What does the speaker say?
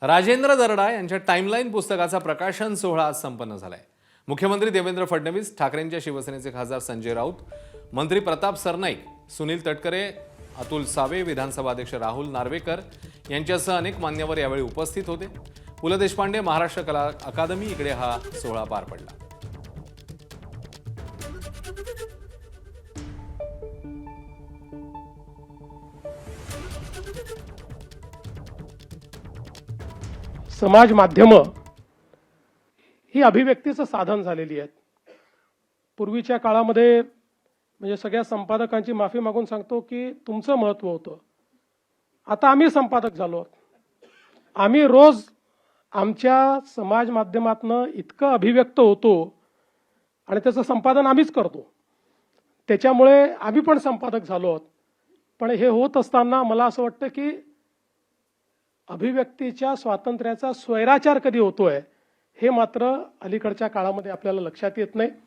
राजेंद्र दर्डा यांच्या टाइमलाईन पुस्तकाचा प्रकाशन सोहळा आज संपन्न झालाय। मुख्यमंत्री देवेंद्र फडणवीस, ठाकरेंच्या शिवसेनेचे खासदार संजय राऊत, मंत्री प्रताप सरनाईक, सुनील तटकरे, अतुल सावे, विधानसभा अध्यक्ष राहुल नार्वेकर यांच्यासह अनेक मान्यवर यावेळी उपस्थित होते। पु ल देशपांडे महाराष्ट्र कला अकादमी इकडे हा सोहळा पार पडला। समाज माध्यम ही अभिव्यक्तीचं साधन झालेली आहेत। पूर्वीच्या काळामध्ये म्हणजे सगळ्या संपादकांची माफी मागून सांगतो की तुमचं महत्त्व होतं। आता आम्ही संपादक झालो। आम्ही रोज आमच्या समाज माध्यमातनं इतकं अभिव्यक्त होतो आणि त्याचं संपादन आम्हीच करतो। त्याच्यामुळे आम्ही पण संपादक झालो आहोत। पण हे होत असताना मला असं वाटतं की अभिव्यक्तीच्या स्वातंत्र्याचा स्वैराचार कधी होतोय हे मात्र अलीकडच्या काळामध्ये आपल्याला लक्षात येत नाही।